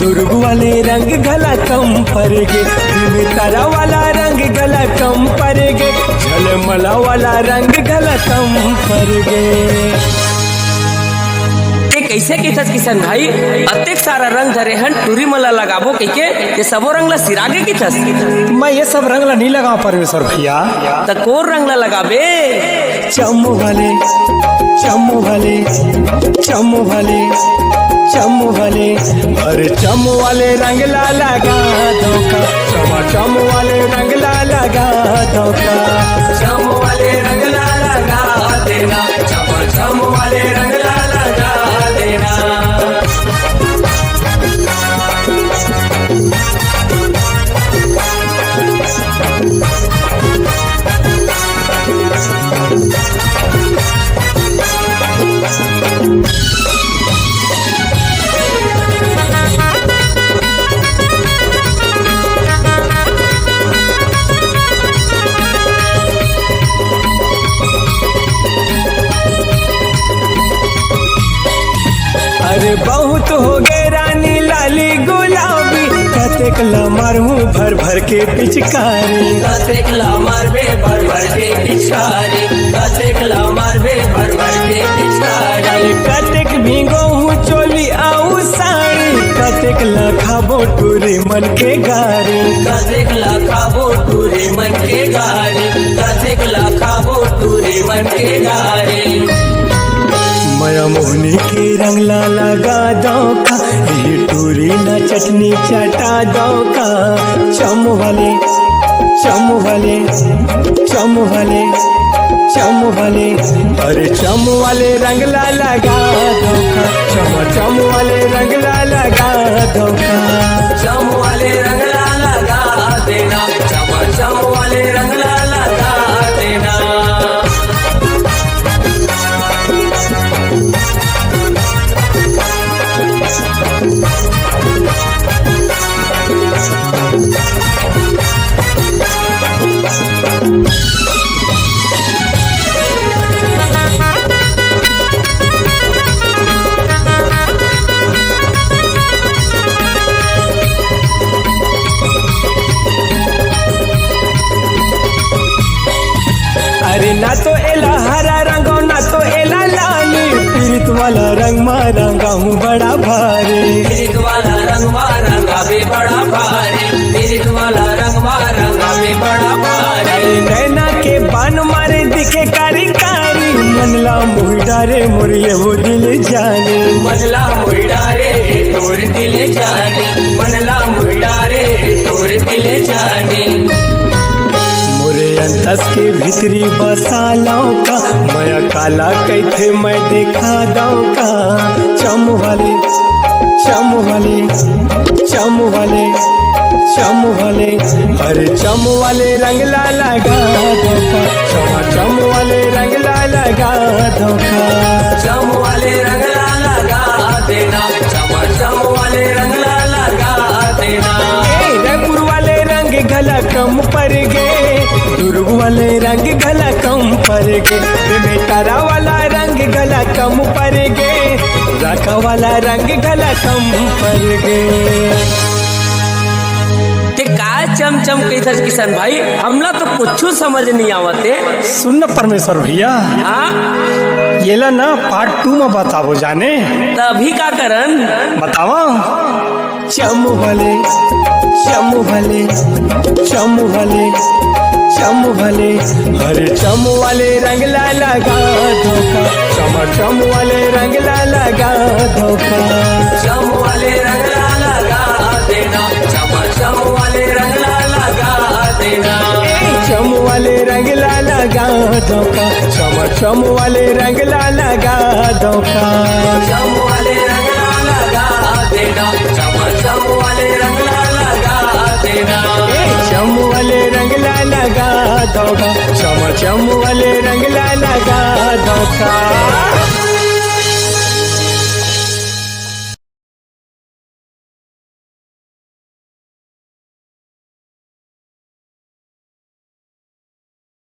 दुर्ग वाले रंग गला कम पड़ेगे, तारा वाला रंग गला कम पड़ेगे, झलमला वाला रंग गला कम पड़ेगे। कैसे कहत किशन भाई अतेक सारा रंग धरे हन टूरी मला लगाबो कइके ये सबो रंग ला सिरागे किथस? मैं ये सब रंग ला नहीं लगा परमेश्वर भैया। त कोर रंग ला लगाबे? चमू वाले चमू वाले चमू वाले चमू वाले, अरे चमू वाले रंग ला लगा धोखा, चमू वाले रंग ला लगा धोखा, चमू वाले रंग ला लगा देना, चमू वाले रंग ला लगा देना। अरे बहुत हो गए रानी लाली गुलाबी, कतेक मारू भर भर के पिचकारी, कतेक मारबे भर भर के पिचकारी, कतेक मारबे भर भर के पिचकारी। कतेक भीगो हूँ चोली आऊ साड़ी, कतेक खाबो टूरे मन के गारी, कतेक खाबो टूरे मन के गारी, कतेक खाबो टूरे मन के गारी। माया मोहनी के रंग ला लगा दौका, ये टूरी ना चटनी चटा दौका, चमू वाले चमू वाले चमू वाले चमू वाले, अरे चमू वाले रंग ला लगा धोखा, चमू वाले रंग ला लगा धोखा, चमू वाले रंग ला लगा देना, चमू वाले रंग ला लगा देना। अरे ना तो एला हरा रंग ना तो एला लाली, पीरित वाला रंग मारा गाँव बड़ा भारी, पीरित वाला रंग मारा गावे बड़ा भारी, पीरित वाला रंग मारा गावे बड़ा भारी। नैना के बान मारे दिखे कारी कारी, मनला मुही डारे मोरिए वो दिल जाने, मनला मुही डारे तोर दिल जाने, मनला मुही डारे तोर दिल जाने। मोरे अंतस के भीतरी बसा लौका, माया काला कैथे मैं देखा दौका, चमू वाले चमू वाले चमू वाले चमू वाले, अरे चमू वाले रंग ला लगा धोखा, चमू वाले रंग ला लगा धोखा, चमू वाले रंग ला लगा देना, चमू वाले रंग ला लगा देना। जयपुर वाले रंग गला कम पर गए, दुर्ग वाले रंग गला कम पर गए, तारा वाला रंग गला कम पर गए, राका वाला रंग गला कम पर गए। ते का चमचम कैथस किशन भाई, हमला तो कुछ समझ नहीं आवते। सुन न परमेश्वर भैया, हाँ ये ला ना पार्ट 2 में बताओ जाने, तभी का करन बतावा। चमू वाले चमू वाले चमू वाले चमू वाले, अरे चमू वाले रंग ला लगा धोखा, चमू वाले रंग ला लगा धोखा, चमू वाले रंग ला लगा देना, चमू वाले रंग ला लगा देना। चमू वाले रंग ला लगा धोखा, चमू वाले रंग ला लगा धोखा, चमू वाले रंग ला लगा देना, चमू वाले रंग ला लगा देना। चमू वाले रंग ला लगा धोखा, चमू वाले रंग ला लगा धोखा।